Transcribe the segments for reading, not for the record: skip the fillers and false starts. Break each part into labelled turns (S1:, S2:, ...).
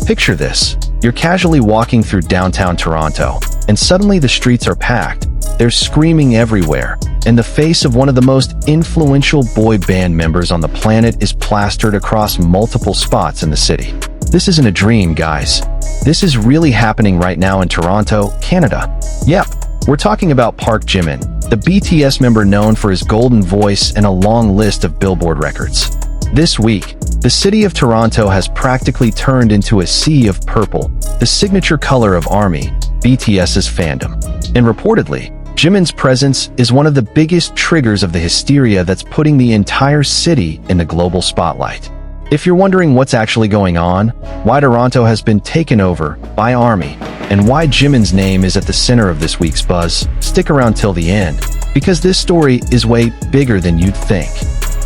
S1: Picture this. You're casually walking through downtown Toronto, and suddenly the streets are packed. There's screaming everywhere, and the face of one of the most influential boy band members on the planet is plastered across multiple spots in the city. This isn't a dream, guys. This is really happening right now in Toronto, Canada. Yep, we're talking about Park Jimin, the BTS member known for his golden voice and a long list of Billboard records. This week, the city of Toronto has practically turned into a sea of purple, the signature color of ARMY, BTS's fandom. And reportedly, Jimin's presence is one of the biggest triggers of the hysteria that's putting the entire city in the global spotlight. If you're wondering what's actually going on, why Toronto has been taken over by ARMY, and why Jimin's name is at the center of this week's buzz, stick around till the end, because this story is way bigger than you'd think.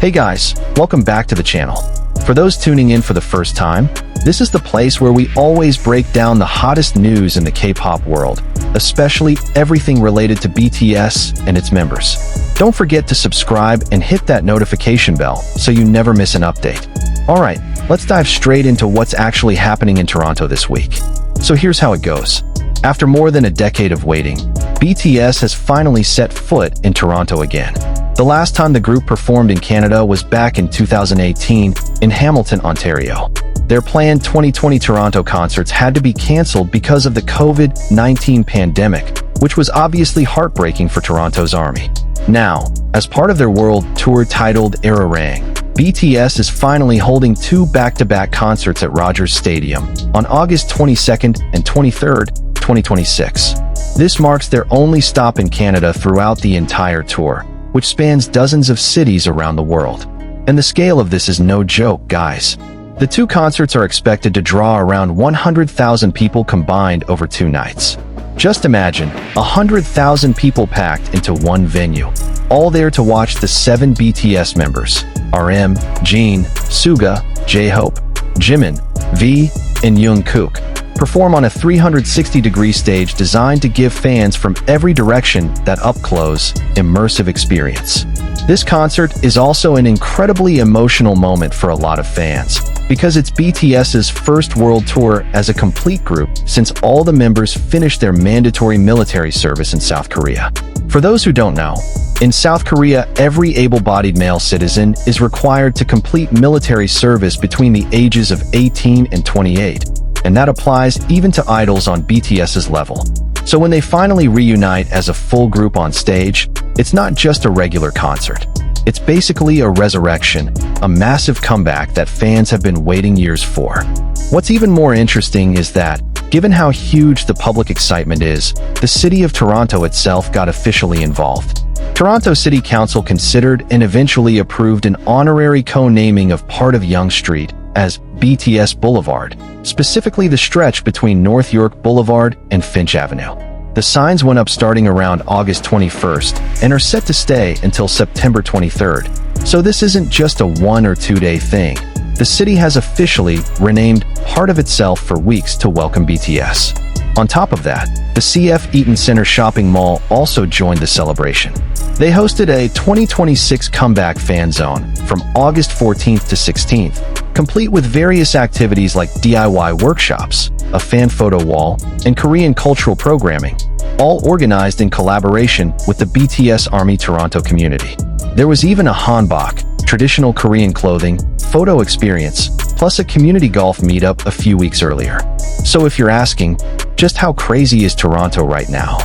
S1: Hey guys, welcome back to the channel. For those tuning in for the first time, this is the place where we always break down the hottest news in the K-pop world, especially everything related to BTS and its members. Don't forget to subscribe and hit that notification bell so you never miss an update. Alright, let's dive straight into what's actually happening in Toronto this week. So here's how it goes. After more than a decade of waiting, BTS has finally set foot in Toronto again. The last time the group performed in Canada was back in 2018 in Hamilton, Ontario. Their planned 2020 Toronto concerts had to be cancelled because of the COVID-19 pandemic, which was obviously heartbreaking for Toronto's ARMY. Now, as part of their world tour titled Erarang, BTS is finally holding two back-to-back concerts at Rogers Stadium on August 22nd and 23rd, 2026. This marks their only stop in Canada throughout the entire tour, which spans dozens of cities around the world. And the scale of this is no joke, guys. The two concerts are expected to draw around 100,000 people combined over 2 nights. Just imagine, 100,000 people packed into one venue, all there to watch the 7 BTS members, RM, Jin, Suga, jhope, Jimin, V, and Jungkook, perform on a 360-degree stage designed to give fans from every direction that up-close, immersive experience. This concert is also an incredibly emotional moment for a lot of fans, because it's BTS's first world tour as a complete group since all the members finished their mandatory military service in South Korea. For those who don't know, in South Korea, every able-bodied male citizen is required to complete military service between the ages of 18 and 28. And that applies even to idols on BTS's level. So when they finally reunite as a full group on stage, it's not just a regular concert. It's basically a resurrection, a massive comeback that fans have been waiting years for. What's even more interesting is that, given how huge the public excitement is, the city of Toronto itself got officially involved. Toronto City Council considered and eventually approved an honorary co-naming of part of Yonge Street as BTS Boulevard, specifically the stretch between North York Boulevard and Finch Avenue. The signs went up starting around August 21st and are set to stay until September 23rd. So this isn't just a 1 or 2 day thing. The city has officially renamed part of itself for weeks to welcome BTS. On top of that, the CF Eaton Center shopping mall also joined the celebration. They hosted a 2026 comeback fan zone from August 14th to 16th, complete with various activities like DIY workshops, a fan photo wall, and Korean cultural programming, all organized in collaboration with the BTS ARMY Toronto community. There was even a hanbok, traditional Korean clothing, photo experience, plus a community golf meetup a few weeks earlier. So if you're asking, just how crazy is Toronto right now?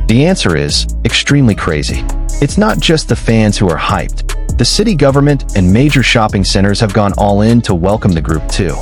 S1: The answer is extremely crazy. It's not just the fans who are hyped. The city government and major shopping centers have gone all in to welcome the group too.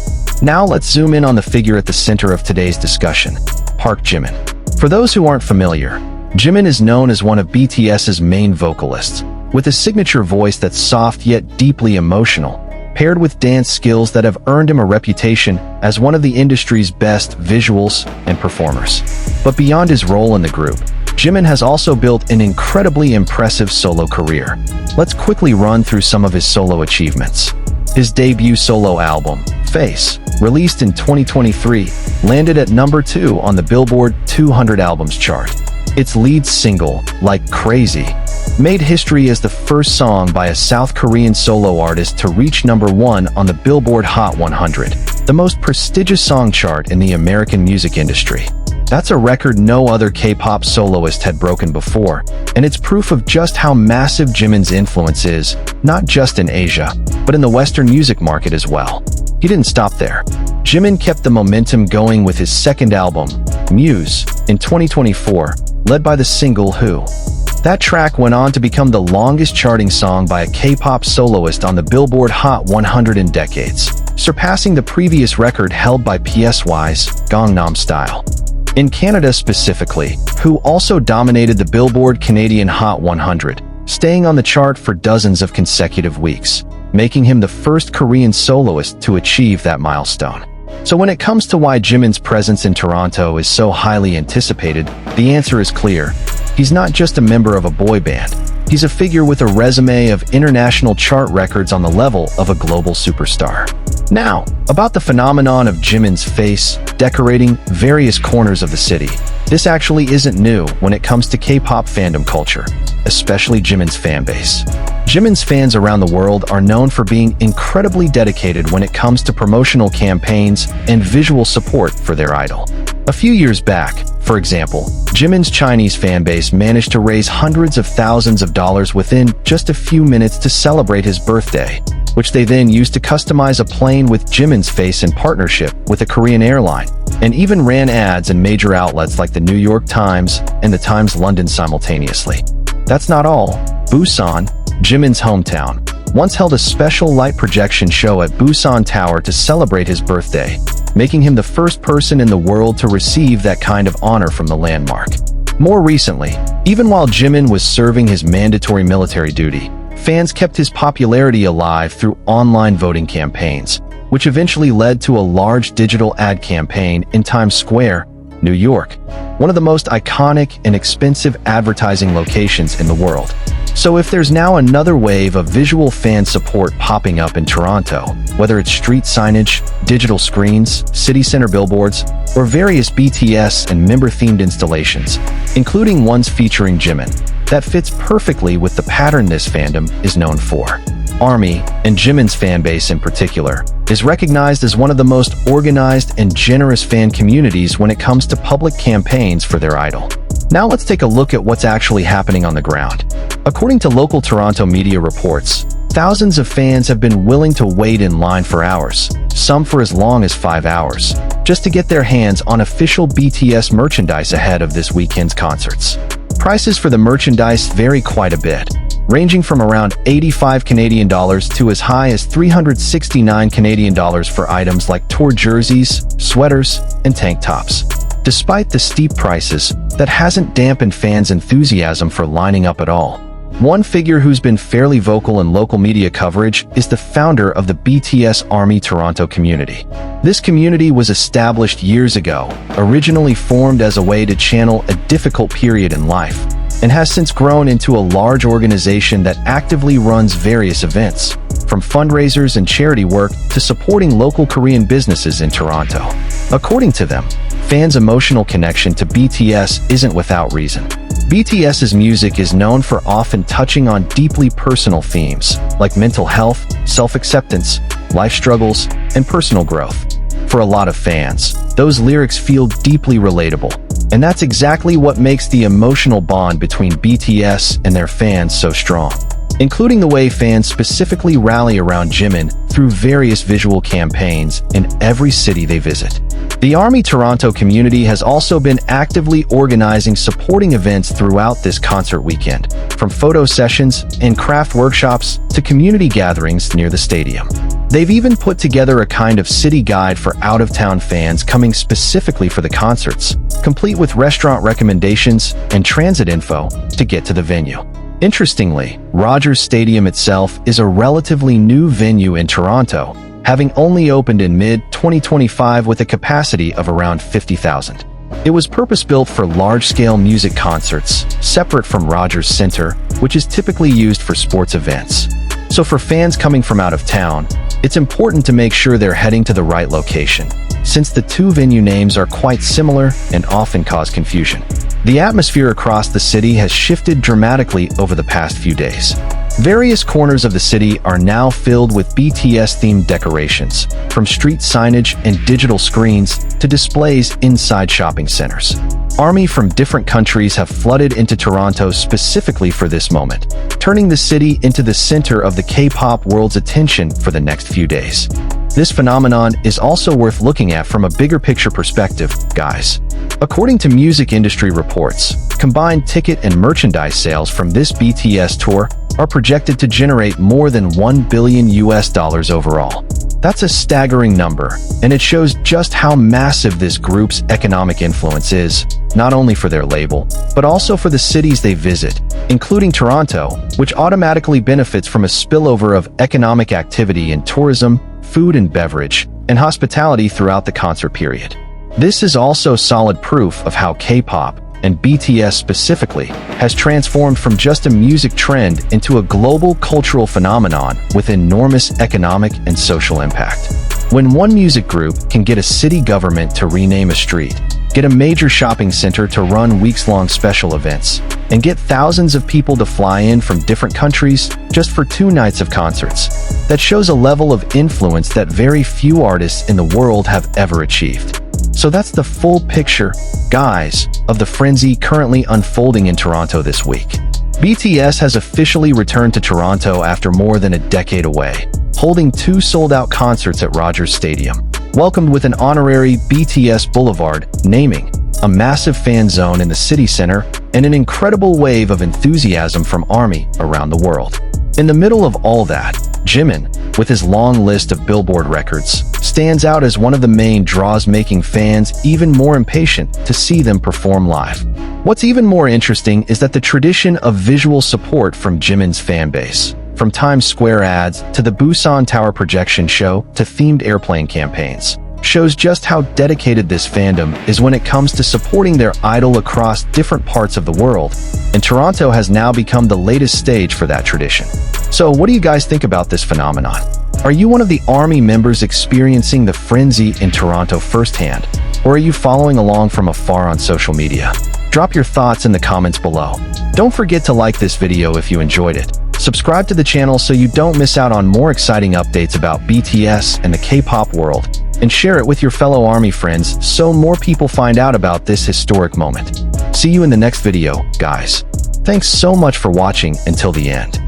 S1: Now let's zoom in on the figure at the center of today's discussion, Park Jimin. For those who aren't familiar, Jimin is known as one of BTS's main vocalists, with a signature voice that's soft yet deeply emotional, paired with dance skills that have earned him a reputation as one of the industry's best visuals and performers. But beyond his role in the group, Jimin has also built an incredibly impressive solo career. Let's quickly run through some of his solo achievements. His debut solo album, Face, released in 2023, landed at number 2 on the Billboard 200 Albums chart. Its lead single, Like Crazy, made history as the first song by a South Korean solo artist to reach number 1 on the Billboard Hot 100. the most prestigious song chart in the American music industry. That's a record no other K-pop soloist had broken before, and it's proof of just how massive Jimin's influence is, not just in Asia, but in the Western music market as well. He didn't stop there. Jimin kept the momentum going with his second album, Muse, in 2024, led by the single Who. That track went on to become the longest charting song by a K-pop soloist on the Billboard Hot 100 in decades, surpassing the previous record held by PSY's Gangnam Style. In Canada specifically, Who also dominated the Billboard Canadian Hot 100, staying on the chart for dozens of consecutive weeks, making him the first Korean soloist to achieve that milestone. So when it comes to why Jimin's presence in Toronto is so highly anticipated, the answer is clear. He's not just a member of a boy band. He's a figure with a resume of international chart records on the level of a global superstar. Now, about the phenomenon of Jimin's face decorating various corners of the city. This actually isn't new when it comes to K-pop fandom culture, especially Jimin's fanbase. Jimin's fans around the world are known for being incredibly dedicated when it comes to promotional campaigns and visual support for their idol. A few years back, for example, Jimin's Chinese fanbase managed to raise hundreds of thousands of dollars within just a few minutes to celebrate his birthday, which they then used to customize a plane with Jimin's face in partnership with a Korean airline, and even ran ads in major outlets like the New York Times and the Times London simultaneously. That's not all. Busan, Jimin's hometown, once held a special light projection show at Busan Tower to celebrate his birthday, making him the first person in the world to receive that kind of honor from the landmark. More recently, even while Jimin was serving his mandatory military duty, fans kept his popularity alive through online voting campaigns, which eventually led to a large digital ad campaign in Times Square, New York, one of the most iconic and expensive advertising locations in the world. So if there's now another wave of visual fan support popping up in Toronto, whether it's street signage, digital screens, city center billboards, or various BTS and member-themed installations, including ones featuring Jimin, that fits perfectly with the pattern this fandom is known for. ARMY, and Jimin's fanbase in particular, is recognized as one of the most organized and generous fan communities when it comes to public campaigns for their idol. Now let's take a look at what's actually happening on the ground. According to local Toronto media reports, thousands of fans have been willing to wait in line for hours, some for as long as 5 hours, just to get their hands on official BTS merchandise ahead of this weekend's concerts. Prices for the merchandise vary quite a bit, ranging from around 85 Canadian dollars to as high as 369 Canadian dollars for items like tour jerseys, sweaters, and tank tops. Despite the steep prices, that hasn't dampened fans' enthusiasm for lining up at all. One figure who's been fairly vocal in local media coverage is the founder of the BTS ARMY Toronto community. This community was established years ago, originally formed as a way to channel a difficult period in life, and has since grown into a large organization that actively runs various events, from fundraisers and charity work to supporting local Korean businesses in Toronto. According to them, fans' emotional connection to BTS isn't without reason. BTS's music is known for often touching on deeply personal themes, like mental health, self-acceptance, life struggles, and personal growth. For a lot of fans, those lyrics feel deeply relatable, and that's exactly what makes the emotional bond between BTS and their fans so strong, including the way fans specifically rally around Jimin through various visual campaigns in every city they visit. The ARMY Toronto community has also been actively organizing supporting events throughout this concert weekend, from photo sessions and craft workshops to community gatherings near the stadium. They've even put together a kind of city guide for out-of-town fans coming specifically for the concerts, complete with restaurant recommendations and transit info to get to the venue. Interestingly, Rogers Stadium itself is a relatively new venue in Toronto, having only opened in mid-2025 with a capacity of around 50,000. It was purpose-built for large-scale music concerts, separate from Rogers Centre, which is typically used for sports events. So for fans coming from out of town, it's important to make sure they're heading to the right location, since the two venue names are quite similar and often cause confusion. The atmosphere across the city has shifted dramatically over the past few days. Various corners of the city are now filled with BTS-themed decorations, from street signage and digital screens to displays inside shopping centers. Army from different countries have flooded into Toronto specifically for this moment, turning the city into the center of the K-pop world's attention for the next few days. This phenomenon is also worth looking at from a bigger picture perspective, guys. According to music industry reports, combined ticket and merchandise sales from this BTS tour are projected to generate more than $1 billion overall. That's a staggering number, and it shows just how massive this group's economic influence is, not only for their label, but also for the cities they visit, including Toronto, which automatically benefits from a spillover of economic activity in tourism, food and beverage, and hospitality throughout the concert period. This is also solid proof of how K-pop, and BTS specifically, has transformed from just a music trend into a global cultural phenomenon with enormous economic and social impact. When one music group can get a city government to rename a street, get a major shopping center to run weeks-long special events, and get thousands of people to fly in from different countries just for 2 nights of concerts, that shows a level of influence that very few artists in the world have ever achieved. So that's the full picture, guys, of the frenzy currently unfolding in Toronto this week. BTS has officially returned to Toronto after more than a decade away, holding 2 sold-out concerts at Rogers Stadium, welcomed with an honorary BTS Boulevard naming, a massive fan zone in the city center, and an incredible wave of enthusiasm from ARMY around the world. In the middle of all that, Jimin, with his long list of Billboard records, stands out as one of the main draws, making fans even more impatient to see them perform live. What's even more interesting is that the tradition of visual support from Jimin's fanbase, from Times Square ads to the Busan Tower projection show to themed airplane campaigns, shows just how dedicated this fandom is when it comes to supporting their idol across different parts of the world, and Toronto has now become the latest stage for that tradition. So what do you guys think about this phenomenon? Are you one of the ARMY members experiencing the frenzy in Toronto firsthand, or are you following along from afar on social media? Drop your thoughts in the comments below. Don't forget to like this video if you enjoyed it. Subscribe to the channel so you don't miss out on more exciting updates about BTS and the K-pop world, and share it with your fellow ARMY friends so more people find out about this historic moment. See you in the next video, guys. Thanks so much for watching until the end.